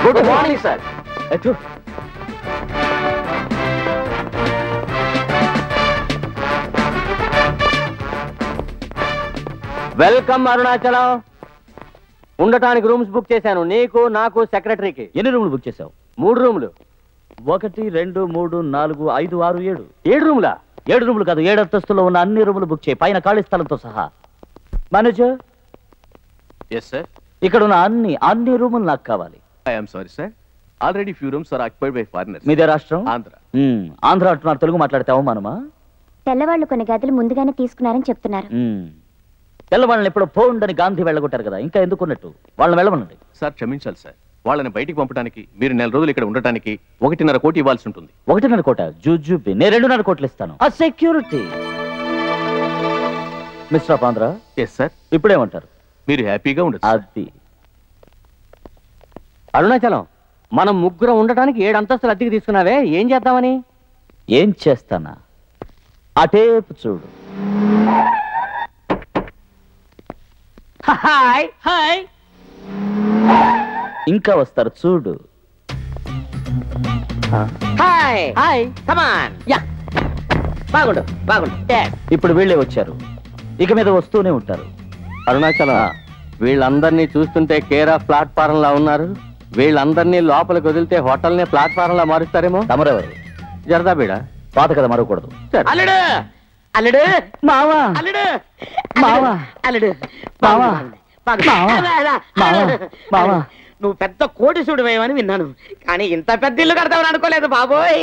Good morning sir. Welcome Arunachalam. ఉండటానికి rooms book చేశాను, నీకు నాకు సెక్రటరీకి. ఎన్ని రూములు బుక్ చేశావు? 3 రూములు. 1 2 3 4 5 6 7. 7 రూములా? 7 రూములు కాదు, 7 అంతస్తులో ఉన్న అన్ని రూములు బుక్ చేయి, పైన ఖాళీ స్థలంతో సహా. మేనేజర్. Yes sir. ఇక్కడ ఉన్న అన్ని రూములు నాకు కావాలి. I am sorry sir, already few rooms are occupied by foreigners. మీదే రాష్ట్రం? ఆంధ్ర. ఆంధ్ర అంటున్నారు, తెలుగు మాట్లాడితే అవమానమా? తెల్లవాళ్ళు కొన్ని గదులు ముందుగానే తీసుకున్నారని చెప్తున్నారు. తెల్లవాళ్ళని ఎప్పుడో పోండని గాంధీ వెళ్ళగొట్టారు కదా, ఇంకా ఎందుకున్నట్టు వాళ్ళని వెళ్ళమనండి. సార్ క్షమించాలి సార్, వాళ్ళని బయటికి పంపడానికి మీరు 4 రోజులు ఇక్కడ ఉండటానికి 1.5 కోటి ఇవ్వాల్సి ఉంటుంది. 1.5 కోట? జూజూబి, నేను 2.5 కోట్లు ఇస్తాను. ఆ security. Mister of Andhra. Yes sir. ఇప్పుడేమంటారు? మీరు హ్యాపీగా ఉండదు. అది అరుణాచలం, మనం 3 ఉండటానికి 7 అంతస్తులు అద్దెకి తీసుకున్నావే, ఏం చేద్దామని? ఏం చేస్తానా? ఆ టేపు చూడు. Hi hi. ఇంకా వస్తారు చూడు. Hi hi. Come on. Yeah, బాగుండు బాగుండు. ఇప్పుడు వీళ్ళే వచ్చారు, ఇక మీద వస్తూనే ఉంటారు. అరుణాచలం, వీళ్ళందరినీ చూస్తుంటే కేర్ ఆఫ్ ప్లాట్ఫారం లా ఉన్నారు. వీళ్ళందరినీ లోపలికి వదిలితే హోటల్నే ప్లాట్ఫారం లా మారుస్తారేమో. తమరెవరు? జరదా బీడా. పాత కదా మరవకూడదు. అల్లుడు అల్లుడు మావా, అల్లుడు మావా, అల్లుడు మావా, మావా. నువ్వు పెద్ద కోటీసుడు వేయమని విన్నాను, కానీ ఇంత పెద్ద ఇల్లు కడతావని అనుకోలేదు బాబోయ్.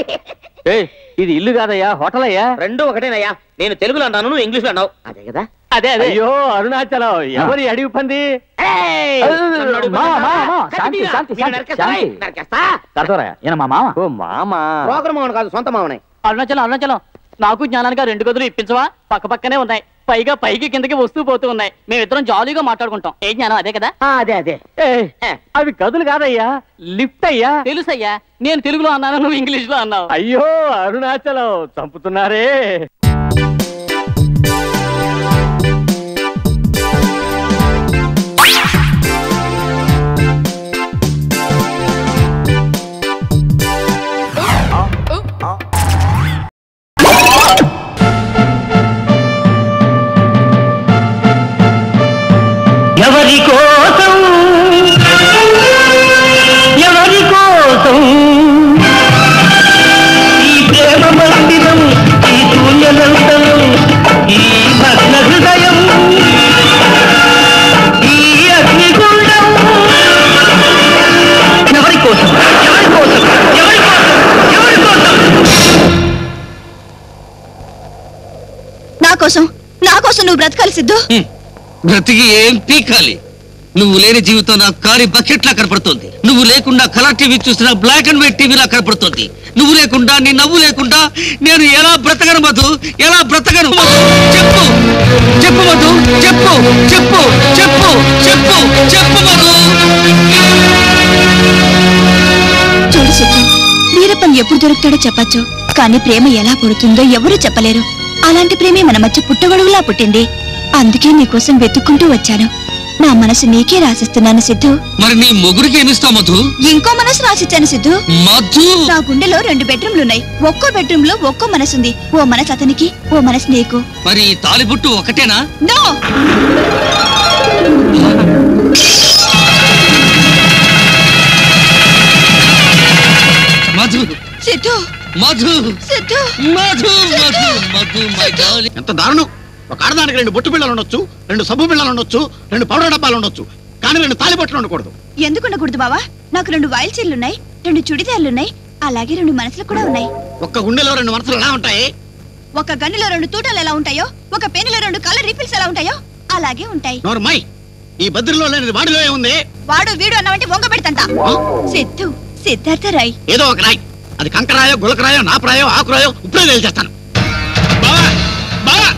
ఇది ఇల్లు కాదయ్యా, హోటల్ అయ్యా. 2 ఒకటేనయ్యా. నేను తెలుగులో అన్నాను, నువ్వు ఇంగ్లీష్ లో అన్నావు. అదే కదా? అదే అదే. అయ్యో అరుణాచలం, ఎవరి అడిగి పంది? ఓ మామా. ప్రోగ్రామ్ కాదు, సొంత మామనే. అరుణాచలం అరుణాచలం, నాకు జ్ఞానానికి 2 గదులు ఇప్పించవా? పక్క పక్కనే ఉన్నాయి, పైగా పైకి కిందకి వస్తూ పోతూ ఉన్నాయి. మేమిద్దరం జాలీగా మాట్లాడుకుంటాం. ఏ జ్ఞానం అదే కదా? అదే అదే. అవి గదులు కాదయ్యా, లిఫ్ట్ అయ్యా. తెలుసయ్యా, నేను తెలుగులో అన్నాను, నువ్వు ఇంగ్లీష్ లో అన్నావు. అయ్యో అరుణాచలం, చంపుతున్నారే. ఎవరి కోసం ఈ ప్రేమ మందిరం, ఈ శూన్యనంతరం, ఈ భగ్న హృదయం, ఈ అగ్నిగుండం, ఎవరి కోసం, ఎవరి కోసం, ఎవరి కోసం, ఎవరి కోసం? నా కోసం, నా కోసం నువ్వు బ్రతకాలి సిద్ధు. బ్రతికి ఏం పీకాలి? నువ్వు లేని జీవితం నాకు కాలి బకెట్లా కనపడుతుంది. నువ్వు లేకుండా కలర్ టీవీ చూసిన బ్లాక్ అండ్ వైట్ టీవీలా కనపడుతుంది. నువ్వు లేకుండా, నీ నవ్వు లేకుండా నేను ఎలా బ్రతకను మధు? ఎలా బ్రతకను? చెప్పు చెప్పు మధు, చెప్పు చెప్పు చెప్పు చెప్పు చెప్పు మధు. చూడు సిద్ధు, వీరప్పన్ ఎప్పుడు దొరుకుతాడో చెప్పచ్చు, కానీ ప్రేమ ఎలా పుడుతుందో ఎవరూ చెప్పలేరు. అలాంటి ప్రేమే మన మధ్య పుట్టగొడుగులా పుట్టింది. అందుకే నీకోసం వెతుక్కుంటూ వచ్చాను. నా మనసు నీకే రాసిస్తున్నాను సిద్ధు. మరి నీ మొగుడికి ఏమిస్తావు మధు? ఇంకో మనసు రాసిచ్చాను సిద్ధు. మధు, నా గుండెలో 2 బెడ్రూమ్లున్నాయి. ఒక్కో బెడ్రూమ్ లో ఒక్కో మనసుంది. ఓ మనసు అతనికి, ఓ మనసు నీకు. మరి తాలిబుట్టు ఒకటేనా? No. Madhu, Siddhu, Madhu, Siddhu, Madhu, Madhu, Madhu, my darling. ఎంత దారుణం! ఒక ఆడదానికి 2 బొట్టు బిళ్ళలు ఉండొచ్చు, 2 సబ్బు బిళ్ళలు ఉండొచ్చు, 2 పౌడర్ డబ్బాలు ఉండొచ్చు, కానీ 2 తాలిబొట్లు ఉండకూడదు. ఎందుకు ఉండకూడదు బావా? నాకు 2 వాయిల్ చీరలున్నాయి, 2 చుడిదార్లున్నాయి, అలాగే 2 మనసులు కూడా ఉన్నాయి. ఒక్క గుండెలో 2 మనసులు ఎలా ఉంటాయి? ఒక గన్నులో 2 తూటాలు ఎలా ఉంటాయో, ఒక పెన్నులో 2 కలర్ రీఫిల్స్ ఎలా ఉంటాయో అలాగే ఉంటాయి. నోర్మై, ఈ బద్రిలో లేనిది వాడిలో ఏముంది? వాడు వీడు అన్నవంటే వంగ పెడతంట. సిద్ధు, సిద్ధార్థ రాయ్. ఏదో ఒక రాయ్, అది కంకరాయో, గులకరాయో, నాపరాయో, ఆకురాయో ఇప్పుడే తెలిచేస్తాను. బావా బావా,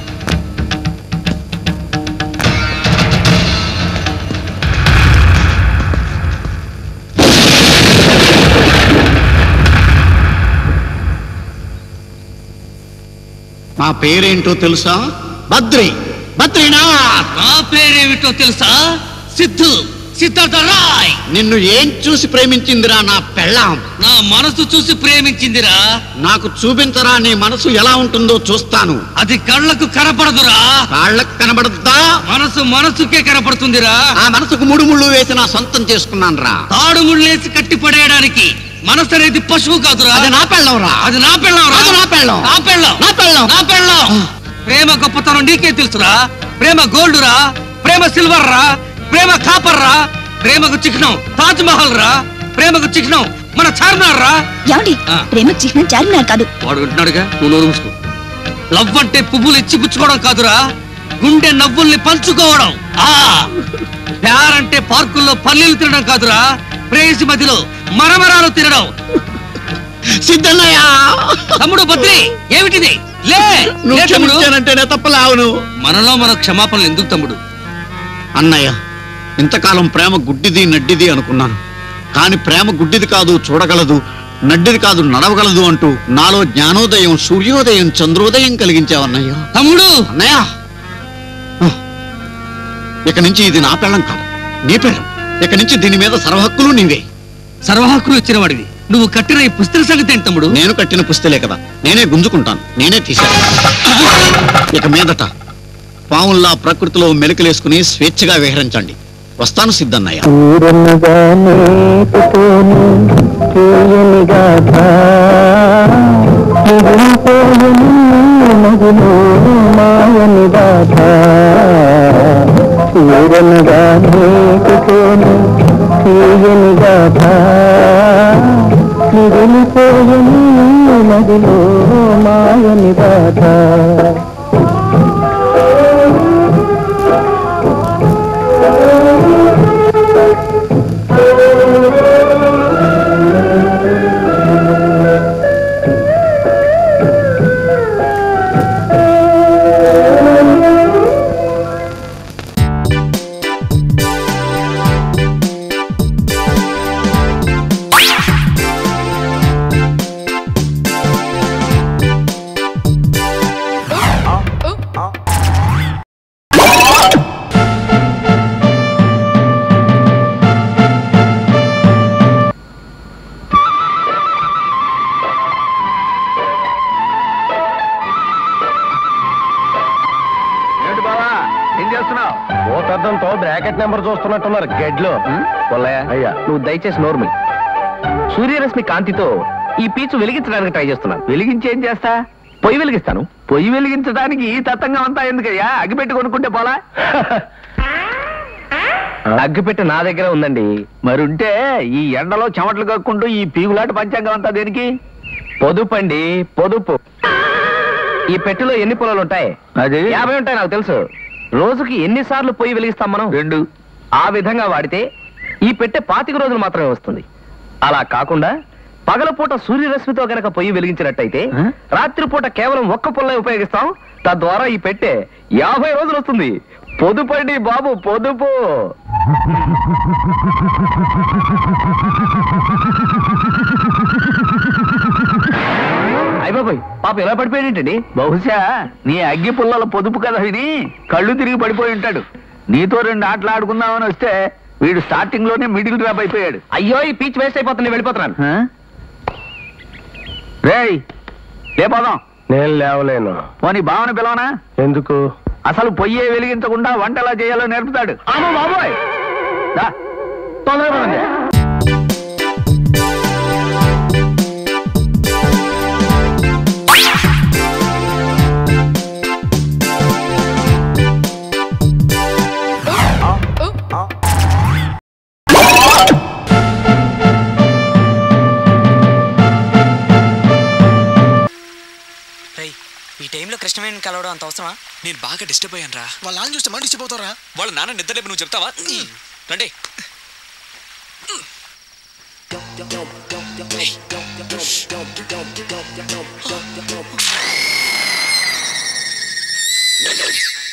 నా పేరేంటో తెలుసా? బద్రి. బద్రీనాథ్. నా పేరేమిటో తెలుసా? సిద్ధార్థ రాయ్. నిన్ను ఏం చూసి ప్రేమించిందిరా నా పెళ్ళాం? నా మనసు చూసి ప్రేమించిందిరా. నాకు చూపించరా నీ మనసు ఎలా ఉంటుందో చూస్తాను. అది కళ్ళకు కనపడదురా. కాళ్ళకు కనబడద్దా? మనసుకే కనపడుతుందిరా. ఆ మనసుకు మూడు ముళ్ళు వేసి నా సొంతం చేసుకున్నాను రా. తాడు ముళ్ళేసి కట్టి పడేయడానికి మనసు అనేది పశువు కాదురా. అది నా పెళ్ళం రా. అది నా పెళ్ళం రా. అది నా పెళ్ళం. నా పెళ్ళం. నా పెళ్ళం. నా పెళ్ళం. ప్రేమ గొప్పతనం నీకే తెలుసురా. ప్రేమ గోల్డ్ రా. ప్రేమ సిల్వర్ రా. ప్రేమ కాపర్ రా. ప్రేమకు చిహ్నం తాజ్ మహల్ రా. ప్రేమకు చిహ్నం మన చార్మినార్ రా. ఏమండి ప్రేమకు చిహ్నం చార్మినార్ కాదు. వాడు అంటున్నాడుగా, నువ్వు నోరు మూసుకో. లవ్ అంటే పువ్వులు ఇచ్చి పుచ్చుకోవడం కాదురా, గుండె నవ్వుల్ని పంచుకోవడం. ప్యార్ అంటే పార్కుల్లో పల్లీలు తినడం కాదురా, ప్రేయసి మధ్యలో మరమరాలు తినడం. సిద్ధన్నయ్య. తమ్ముడు బద్రి, ఏమిటిది? లే క్షమించానంటేనే తప్పలావును. మనలో మన క్షమాపణలు ఎందుకు తమ్ముడు? అన్నయ్య, ఇంతకాలం ప్రేమ గుడ్డిది నడ్డిది అనుకున్నాను. కాని ప్రేమ గుడ్డిది కాదు, చూడగలదు, నడ్డిది కాదు, నడవగలదు అంటూ నాలో జ్ఞానోదయం, సూర్యోదయం, చంద్రోదయం కలిగించావన్నయ్య. తమ్ముడు. అన్నయ్య, ఇక నుంచి ఇది నా పెళ్ళం కాదు, నీ పెళ్ళం. ఇక నుంచి దీని మీద సర్వహక్కులు నీవే. సర్వహక్కులు ఇచ్చిన వాడివి. నువ్వు కట్టిన ఈ పుస్తక సంగతి ఏంటి తమ్ముడు? నేను కట్టిన పుస్తలే కదా, నేనే గుంజుకుంటాను, నేనే తీశాను. ఇక మీదట పావుల్లా ప్రకృతిలో మెలికలేసుకుని స్వేచ్ఛగా విహరించండి. వస్తాను సిద్ధన్నయ్య. Bracket number చూస్తున్నట్టున్నారు గెడ్లో. అయ్యా, నువ్వు దయచేసి నోర్మి. సూర్యరశ్మి కాంతితో ఈ పీచు వెలిగించడానికి ట్రై చేస్తున్నాను. వెలిగించి ఏం చేస్తా? పొయ్యి వెలిగిస్తాను. పొయ్యి వెలిగించడానికి ఈ తతంగం అంతా ఎందుకయ్యా? అగ్గిపెట్టి కొనుక్కుంటే పోలా? అగ్గిపెట్టి నా దగ్గర ఉందండి. మరుంటే ఈ ఎండలో చెమటలు కక్కుంటూ ఈ పీగులాట పంచాంగం అంతా దేనికి? పొదుపు అండి, పొదుపు. ఈ పెట్టెలో ఎన్ని పొలాలు ఉంటాయి? అది 50 ఉంటాయి నాకు తెలుసు. రోజుకి ఎన్నిసార్లు పొయ్యి వెలిగిస్తాం మనం? 2. ఆ విధంగా వాడితే ఈ పెట్టె 25 రోజులు మాత్రమే వస్తుంది. అలా కాకుండా పగలపూట సూర్యరశ్మితో గనక పొయ్యి వెలిగించినట్టయితే రాత్రిపూట కేవలం 1 పుల్లే ఉపయోగిస్తాం. తద్వారా ఈ పెట్టె 50 రోజులు వస్తుంది. పొదుపండి బాబు, పొదుపు. అయిపోయి పాప ఎలా పడిపోయాడేంటండి? బహుశా నీ అగ్గి పుల్లల పొదుపు కదా విని కళ్ళు తిరిగి పడిపోయి ఉంటాడు. నీతో 2 ఆటలు ఆడుకుందామని వస్తే వీడు స్టార్టింగ్ లోనే మిడిల్ డ్రాప్ అయిపోయాడు. అయ్యో, ఈ పీచ్ వేస్ట్ అయిపోతుంది, వెళ్ళిపోతున్నాను. రేయ్, లేపోదాం. నేను లేవలేను. పోనీ భావన పిలవనా? ఎందుకు? అసలు పొయ్యే వెలిగించకుండా వంట ఎలా చేయాలో నేర్పుతాడు. అమ్మో బాబోయ్, తొందరగా పదండి. ఈ టైంలో కృష్ణవేణిని కలవడం అంత అవసరమా? నేను బాగా డిస్టర్బ్ అయ్యాను రా. వాళ్ళ నాన్న చూస్తే మనం డిస్టర్బ్ అవుతారా? వాళ్ళ నాన్న నిద్రలేపు నువ్వు చెప్తావా? రండి.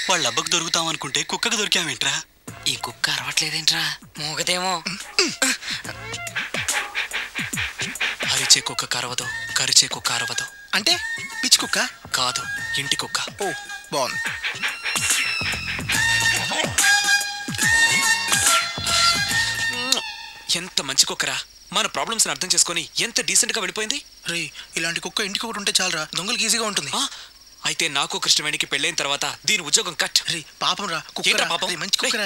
వాళ్ళ అబ్బకు దొరుకుతాం అనుకుంటే కుక్కకు దొరికామేంట్రా? ఈ కుక్క అరవట్లేదేంట్రా? మూగదేమో. అరిచే కుక్క కరవదు, కరిచే కుక్క అరవదు. అంటే పిచ్చి కుక్క కాదు, ఇంటి కుక్క. ఓ, బాగుంది. ఎంత మంచి కుక్కరా, మన ప్రాబ్లమ్స్ అర్థం చేసుకొని ఎంత డీసెంట్ గా వెళ్ళిపోయింది. రే ఇలాంటి కుక్క ఇంటికి ఒకటి ఉంటే చాలరా, దొంగలకి ఈజీగా ఉంటుంది. అయితే నాకు కృష్ణవేణికి పెళ్ళైన తర్వాత దీని ఉద్యోగం కట్. రే పాపం రా, కుక్క పాపం, మంచి కుక్క రా.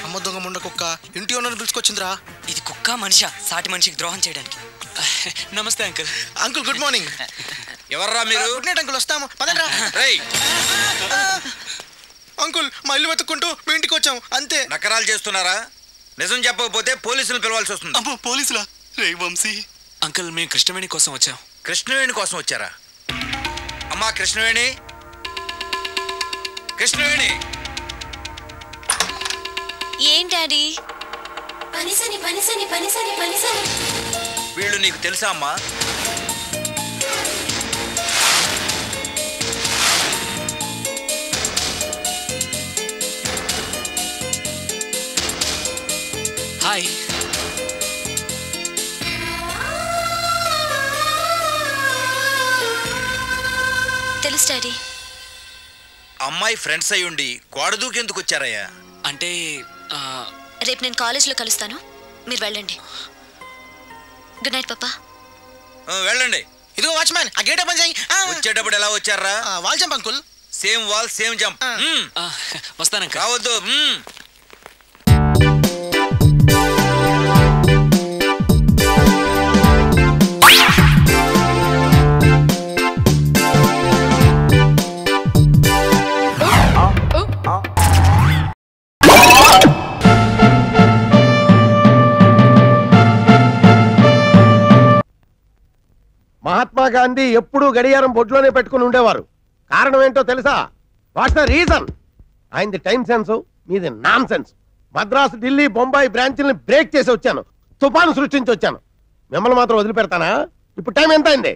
అమ్మ దొంగ ముండ కుక్క ఇంటి ఓనర్ పిలుచుకొచ్చిందిరా. ఇది కుక్క మనిషా సాటి మనిషికి ద్రోహం చేయడానికి? నమస్తే అంకుల్. Uncle good morning. ఎవర్రా మీరు? గుడ్ నైట్ అంకుల్, వస్తాము పదండ్రా. అంకుల్ మా ఇల్లు వెతుక్కుంటూ మీ ఇంటికి వచ్చాం అంతే. నకరాలు చేస్తున్నారా? నిజం చెప్పకపోతే పోలీసులు పిలవాల్సి వస్తుంది. అబ్బో పోలీసులా? రే వంశీ అంకుల్, మేము కృష్ణవేణి కోసం వచ్చాం. కృష్ణవేణి కోసం వచ్చారా? అమ్మా కృష్ణవేణి, కృష్ణవేణి. ఏం డాడీ? వీళ్ళు నీకు తెలుసా అమ్మా? హాయ్. తెలుసు డాడీ. అమ్మాయి ఫ్రెండ్స్ అయి ఉండి గోడ దూకెందుకు వచ్చారయ్యా? అంటే రేపు నేను కాలేజ్లో కలుస్తాను, మీరు వెళ్ళండి. గుడ్ నైట్ పాపా. వెళ్ళండి. ఇదిగో వాచ్మ్యాన్, ఆ గేట్ ఓపెన్ చేయి. వచ్చేటప్పుడు ఎలా వచ్చారా? Wall jump uncle. Same wall same jump. వస్తాను. రావద్దు. మహాత్మా గాంధీ ఎప్పుడూ గడియారం బొడ్లోనే పెట్టుకుని ఉండేవారు. కారణం ఏంటో తెలుసా? What's the reason? ఆయనది టైం సెన్స్, మీది నాన్ సెన్స్. మద్రాసు, ఢిల్లీ, బొంబాయి బ్రాంచ్ని బ్రేక్ చేసి వచ్చాను, తుఫాను సృష్టించి వచ్చాను. మిమ్మల్ని మాత్రం వదిలిపెడతానా? ఇప్పుడు టైం ఎంత అయింది?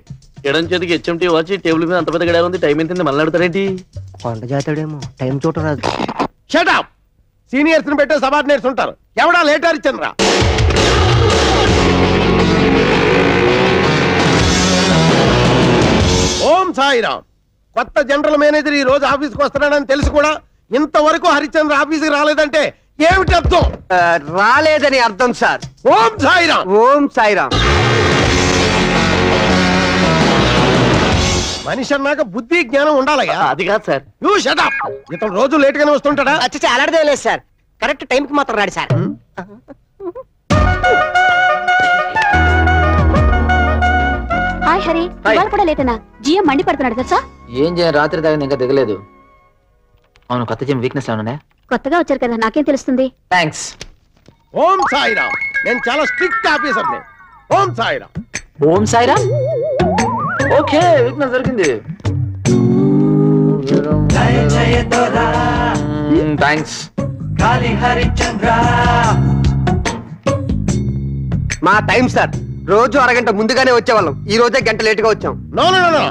ఎడం చేతికి హెచ్ఎంటీ వచ్చి టేబుల్ మీద అంత పెద్ద గడియారం ఉంది. టైం ఎంత మళ్ళీ అడుగుతారేంటి? కొండ జాతాడేమో, టైం చూడరాదు. Shut up. సీనియర్స్ ని పెట్టే సబార్డినేట్స్ ఉంటారు. ఎవడా లేటర్ ఇచ్చాను. ఓం సాయిరామ్. కొత్త జనరల్ మేనేజర్ ఈ రోజు ఆఫీస్కి వస్తున్నాడని తెలిసి కూడా ఇంతవరకు హరిశ్చంద్ర ఆఫీస్కి రాలేదంటే ఏమిటి అర్థం? రాలేదని అర్థం సార్. ఓం సాయిరామ్. ఓం సాయిరామ్. మనిషి అన్నాక బుద్ధి జ్ఞానం ఉండాలయ్యా. అది కాదు సార్. You shut up. ఇతను రోజు లేట్ గానే వస్తుంటాడా? వచ్చి అలాంటిదే లేదు సార్, కరెక్ట్ టైం కి మాత్రం రాడు సార్. హాయ్ హరి, ఇవాళ కూడా లేటనా? జిఎం మండి పడుతున్నాడు తెలుసా? ఏం చేయ, రాత్రి తాగింది ఇంకా దిగలేదు. అవును, కొత్త జిమ్ వీక్నెస్ ఏమన్నా? కొత్తగా వచ్చారు కదా, నాకేం తెలుస్తుంది. థ్యాంక్స్. ఓం సాయిరామ్. నేను చాలా స్ట్రిక్ట్ ఆఫీసర్ని. ఓం సాయిరామ్. ఓం సాయిరామ్. ఓకే, వీక్నెస్ దొరికింది. థ్యాంక్స్. మా టైం సార్, రోజు అరగంట ముందుగానే వచ్చేవాళ్ళం, ఈ రోజే గంట లేట్ గా వచ్చాం. నో నో నో,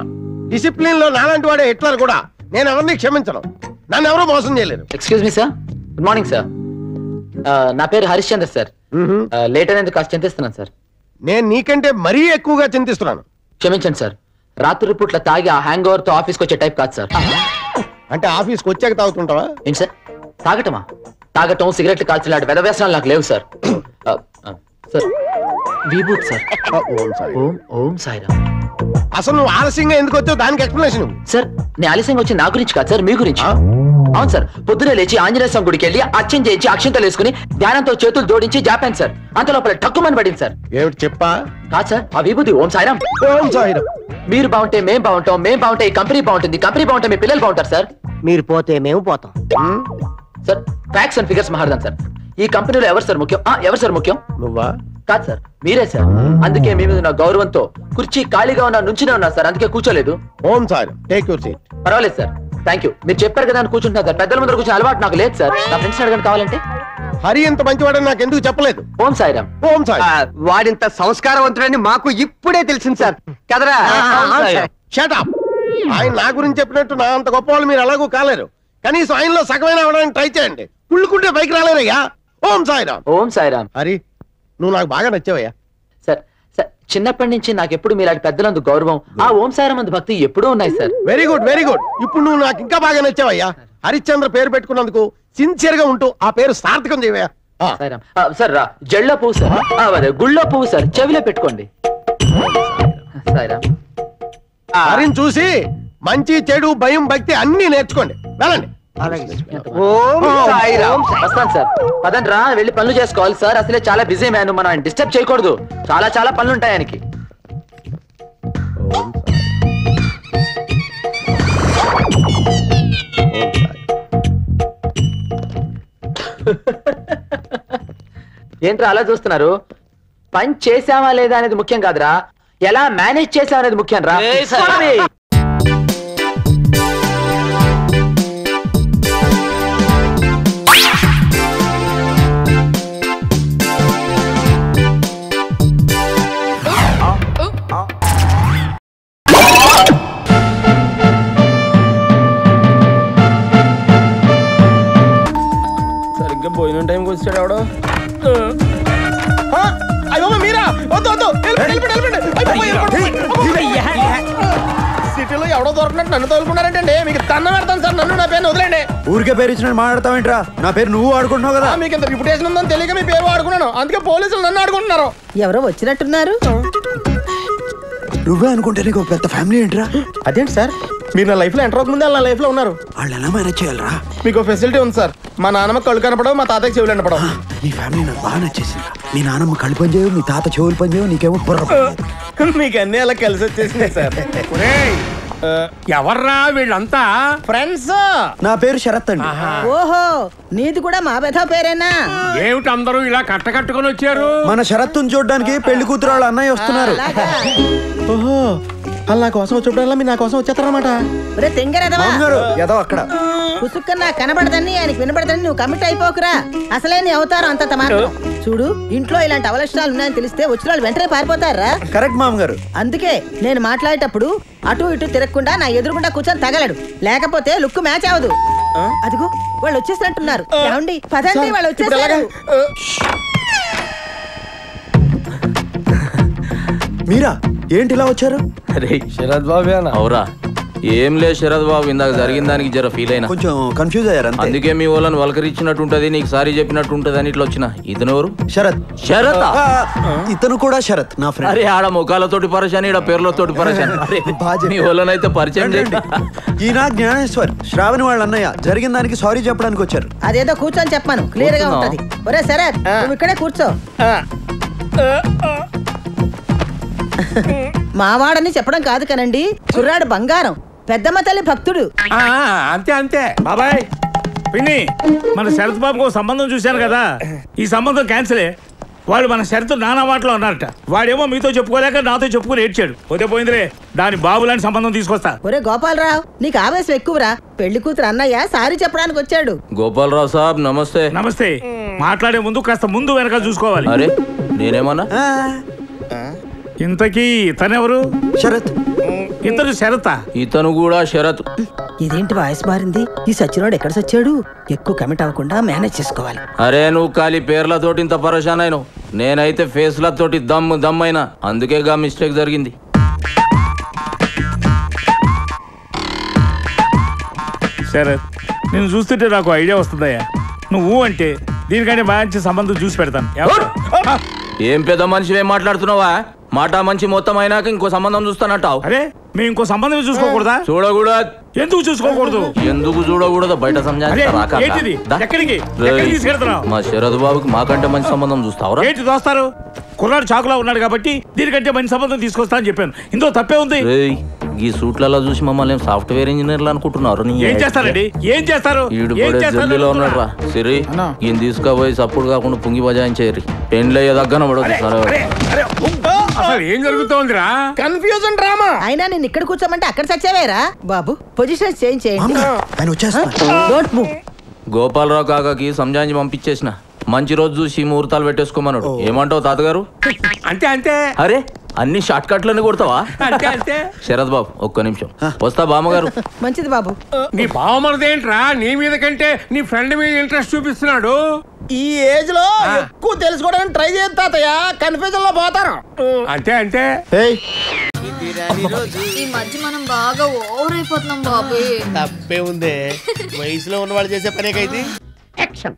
డిసిప్లిన్ లో నాలాంటి వాడే హిట్లర్ కూడా. నేను ఎవరిని క్షమించను, నన్ను ఎవరూ మోసం చేయలేరు. Excuse me sir, good morning sir. నా పేరు హరిశ్చంద్ర సార్. లేట్ అనేది కాస్త చింతిస్తున్నాను సార్. నేను నీకంటే మరీ ఎక్కువగా చింతిస్తున్నాను. క్షమించండి సార్, రాత్రి పూట్ల తాగి ఆ హ్యాంగ్ ఓవర్ తో ఆఫీస్కి వచ్చే టైప్ కాదు సార్. అంటే ఆఫీస్కి వచ్చాక తాగుతుంటావా? ఏంటి సార్? తాగటమా? తాగటం, సిగరెట్లు కాల్చలాంటి వెధవ్యసనాలు నాకు లేవు sir. Sir Vibhut sir. Om Om Sairam. అసలు నువ్వు ఆలస్యంగా ఎందుకు వచ్చావు, దానికి ఎక్స్ప్లెనేషన్ సార్. నేను ఆలస్యంగా వచ్చి నా గురించి కాదు సార్, మీ గురించి. అవును సార్, పొద్దునే లేచి ఆంజనేయ స్వామి గుడికి వెళ్ళి అర్చన చేయించి అక్షంతలు వేసుకుని ధ్యానంతో చేతులు జోడించి జాపాను సార్. అంత లోపల టక్కుమని పడింది సార్. ఏమిటి చెప్పా? కాదు సార్, ఆ విభూతి ఓం సాయిరామ్. ఓం సాయిరామ్. మీరు బాగుంటే మేం బాగుంటాం, మేం బాగుంటే ఈ కంపెనీ బాగుంటుంది, కంపెనీ బాగుంటే మీ పిల్లలు బాగుంటారు సార్. మీరు పోతే మేము పోతాం సార్. ఫ్యాక్ట్స్ అండ్ ఫిగర్స్ మాట్లాడదాం సార్. ఈ కంపెనీలో ఎవరు సార్ ముఖ్యం? ఎవరు సార్ ముఖ్యం? నువ్వా? కాదు సార్, మీరే సార్. అందుకే మీ మీద నా గౌరవంతో కుర్చీ ఖాళీగా ఉన్నా నుంచినే ఉన్నా సార్, అందుకే కూర్చోలేదు. Om Sairam. Take your seat. పర్వాలేదు సార్, థ్యాంక్ యూ. మీరు చెప్పారు కదా అని కూర్చుంటున్నా సార్. పెద్దల ముందర కూర్చొని అలవాటు నాకు లేదు సార్. నా ఫ్రెండ్స్ అడగని కావాలంటే. హరి ఇంత మంచివాడని నాకు ఎందుకు చెప్పలేదు? ఓం సాయిరామ్. ఓం సాయిరామ్. వాడింత సంస్కారవంతుడని మాకు ఇప్పుడే తెలిసింది సార్. కదరా? Shut up. ఆయన నా గురించి చెప్పినట్టు నా అంత గొప్ప వాళ్ళు మీరు ఎలాగూ కాలేరు. కనీసం ఆయనలో సగమైన అవడానికి ట్రై చేయండి. కుళ్ళుకుంటే పైకి రాలేరయ్యా. ఓం సాయిరామ్. ఓం సాయిరామ్. హరి, నువ్వు నాకు బాగా నచ్చావయ్యా. సార్ సార్, చిన్నప్పటి నుంచి నాకు ఎప్పుడు మీలాంటి పెద్దలందు గౌరవం, ఆ ఓంసారమందు భక్తి ఎప్పుడూ ఉన్నాయి sir. Very good very good. ఇప్పుడు నువ్వు నాకు ఇంకా బాగా నచ్చావయ్యా. హరిశ్చంద్ర పేరు పెట్టుకున్నందుకు సిన్సియర్ గా ఉంటూ ఆ పేరు సార్థకం చేయవయ్యా. సార్ జళ్ళ పువ్వు సార్, గుళ్ళో పువ్వు సార్, చెవిలో పెట్టుకోండి. హరిని చూసి మంచి చెడు భయం భక్తి అన్ని నేర్చుకోండి. వెళ్ళండి. వస్తాను సార్. పదండి రా, వెళ్ళి పనులు చేసుకోవాలి సార్. అసలే చాలా బిజీ మ్యాన్, మనం డిస్టర్బ్ చేయకూడదు. చాలా చాలా పనులు ఉంటాయి ఆయనకి. ఏంట్రా అలా చూస్తున్నారు? పని చేసామా లేదా అనేది ముఖ్యం కాదురా, ఎలా మేనేజ్ చేసామా అనేది ముఖ్యం రా. సరిగ్గా భోజనం టైంకి వచ్చాడు ఎవడో. మీరా సిటీలో ఎవడో దొరకనట్టు నన్ను తోలుకున్నారంటే మీకు తన్నం పెడతాను సార్. నన్ను నా పేరు వదిలేండి. ఊరికే పేరు ఇచ్చిన మాట్లాడతావేంట్రా? నా పేరు నువ్వు ఆడుకుంటున్నావు కదా. మీకు ఇంత రిప్యుటేషన్ ఉందని తెలియక మీ పేరు ఆడుకున్నాను. అందుకే పోలీసులు నన్ను ఆడుకుంటున్నారు. ఎవరో వచ్చినట్టున్నారు. నువ్వే అనుకుంటే నీకు పెద్ద ఫ్యామిలీ ఏంట్రా? అదేంటి సార్, మీరు నా లైఫ్ లో ఎంటర్ అవ్వకముందే నా లైఫ్ లో ఉన్నారు. వాళ్ళు ఎలా మేనేజ్ చేయాలరా? మీకు ఫెసిలిటీ ఉంది సార్. మా నాన్నమ్మ కళ్ళు కనపడవు, మా తాతకి చెవులు కనపడవు. నీ ఫ్యామిలీ నాకు బాగా నచ్చేసింది. మీ నాన్నమ్మ కళ్ళు పని చేయవు, మీ తాత చెవులు పని చేయవు, నీకేమో బుర్ర. మీకు అన్ని అలా కలిసి వచ్చేసినాయి సార్. ఎవర్రా వీళ్ళంతా? ఫ్రెండ్స్. నా పేరు శరత్ అండి. ఓహో, నీది కూడా మా బెధ పేరేనా? ఏమిటి అందరూ ఇలా కట్టుకొని వచ్చారు? మన శరత్తుని చూడడానికి పెళ్లి కూతురు వాళ్ళ అన్నయ్య వస్తున్నారు. ఓహో, వాళ్ళు నా కోసం వచ్చేప్పుడల్లా మీరు నా కోసం వచ్చేస్తారన్నమాట. ఏదో అక్కడ పుసుక్కన్నా కనబడదని ఆయనకి వినబడదని నువ్వు కమిట్ అయిపోకురా. అసలే నీ అవతారం అంత మాత్రం. చూడు, ఇంట్లో ఇలాంటి అవలక్షణాలు ఉన్నాయని తెలిస్తే వచ్చిన వాళ్ళు వెంటనే పారిపోతారా? కరెక్ట్ మామగారు. అందుకే నేను మాట్లాడేటప్పుడు అటు ఇటు తిరగకుండా నా ఎదురుగుండా కూర్చొని తగలడు, లేకపోతే లుక్ మ్యాచ్ అవదు. అదిగో వాళ్ళు వచ్చేసినట్టున్నారు. ఏమండి పదండి, వాళ్ళు వచ్చేసారు. మీరా ఏంటి ఇలా వచ్చారు? అరే శరత్ బాబు అవురా? ఏం లేదు శరత్ బాబు, ఇందాక జరిగిన దానికి జర ఫీల్ అయినా, కొంచెం కన్ఫ్యూజ్ అయ్యారు. అందుకే మీ వాళ్ళని వలకరిచ్చినట్టు ఉంటది, నీకు సారీ చెప్పినట్టు ఉంటది అని ఇట్లా వచ్చిన. ఇతను ఎవరు? శరత్. శరత్ ఇతను కూడా శరత్ నా ఫ్రెండ్. అరే ఆడ ముఖాలతోటి పరిచయం, ఈడ పేర్లతోటి పరిచయం. మీ వాళ్ళనైతే పరిచయం చేయండి. ఈయన జ్ఞానేశ్వర్, శ్రావణి వాళ్ళ అన్నయ్య. జరిగిన దానికి సారీ చెప్పడానికి వచ్చారు. అదేదో కూర్చొని చెప్పాను, క్లియర్ గా ఉంటది. ఒరే శరత్, నువ్వు ఇక్కడే కూర్చో. మావాడని చెప్పడం కాదు కనండి, కుర్రాడు బంగారం, పెద్దమ్మ తల్లి భక్తుడు. అంతే అంతే బాబాయ్. పిన్ని, మన శరత్ బాబుకు సంబంధం చూశాను కదా, ఈ సంబంధం క్యాన్సిలే. వాడు మన శరత్ నానా మాటలో అన్నారట. వాడేమో మీతో చెప్పుకోలేక నాతో చెప్పుకుని ఏడ్చాడు. పోతే పోయిందిలే, దాని బాబు లాంటి సంబంధం తీసుకొస్తా. ఒరే గోపాలరావు, నీకు ఆవేశం ఎక్కువరా. పెళ్లి కూతురు అన్నయ్య సారీ చెప్పడానికి వచ్చాడు. గోపాలరావు సాబ్ నమస్తే. నమస్తే. మాట్లాడే ముందు కాస్త ముందు వెనక చూసుకోవాలి. అరే నేనేమన్నా? ఇంతకీ ఇతనెవరు? శరత్. ఇతను శరత? ఇతను కూడా శరత్. ఇదేంటి వాయిస్ మారింది? ఈ సచ్చినోడు ఎక్కడ సచ్చాడు? ఎక్కువ కమిట్ అవ్వకుండా మేనేజ్ చేసుకోవాలి. అరే నువ్వు ఖాళీ పేర్లతోటి ఇంత పరేషాన్ అయినావు, నేనైతే ఫేస్లతోటి దమ్ అయినా, అందుకే గా మిస్టేక్ జరిగింది. శరత్, నేను చూస్తుంటే నాకు ఐడియా వస్తుందయ్యా. నువ్వు అంటే దీనికంటే మంచి సంబంధం చూసి పెడతాను. ఏం పెద్ద మనిషి ఏం మాట్లాడుతున్నావా? మాట మంచి మొత్తం అయినాక ఇంకో సంబంధం చూస్తానంటావు. అరే మేము ఇంకో సంబంధం చూసుకోకూడదా? చూడకూడదు. ఎందుకు చూసుకోకూడదు? ఎందుకు చూడకూడదు? బయట మా శరత్ బాబుకి మాకంటే మంచి సంబంధం చూస్తావరా? ఏంటి చూస్తారు? కుర్రాడు చాకులా ఉన్నాడు కాబట్టి దీనికంటే మంచి సంబంధం తీసుకొస్తా అని చెప్పాను. ఇందులో తప్పే ఉంది. ఈ సూట్లలో చూసి మమ్మల్ని సాఫ్ట్వేర్ ఇంజనీర్లు అనుకుంటున్నారు. ఏం చేస్తారండి? ఏం చేస్తారు? జల్లీలో ఉన్నాడు రా సిరి. ఈయన తీసుకుపోయి సప్పుడు కాకుండా పుంగి బజాయించేరి పెండ్లయ్య దగ్గర పడదు. ఏం జరుగుతోందిరా? Confusion drama. అయినా నేను ఇక్కడ కూర్చోమంటే అక్కడ చచ్చావేరా బాబు. పొజిషన్ చేంజ్ చేయండి. గోపాలరావు కాకాకి సంజాయించి పంపించేసిన. మంచి రోజు చూసి ముహూర్తాలు పెట్టేసుకోమన్నాడు. ఏమంటావు తాతగారు? అంతే అంతే. అరే అన్ని షార్ట్ కట్లని కొడతావా? అంతే శరత్ బాబు ఒక్క నిమిషం వస్తా బామ్మగారు. మంచిది బాబు. నీ బావమరిదేంట్రా నీ మీద కంటే నీ ఫ్రెండ్ మీద ఇంట్రెస్ట్ చూపిస్తున్నాడు. ఈ ఏజ్ లో ఎక్కువ తెలుసుకోవడానికి ట్రై చేస్తా తాతయ్య, కన్ఫ్యూజన్ లో పోతారు. అంతే ఈ మధ్య మనం బాగా ఓవర్ అయిపోతున్నాం బాబు. తప్పే ఉందే, వయసులో ఉన్న వాళ్ళు చేసే పనేకైతే. యాక్షన్.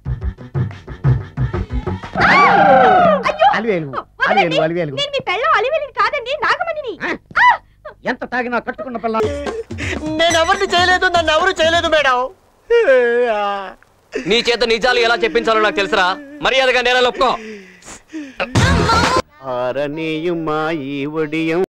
ఎంత తాగినా కట్టుకున్న పిల్ల. నేను ఎవరిని చేయలేదు, నన్ను ఎవరు చేయలేదు మేడం. నీ చేత నిజాలు ఎలా చెప్పించాలో నాకు తెలుసురా. మర్యాదగా నేల ఒప్పుకో. ఆరనీయుమా ఈ ఒడియం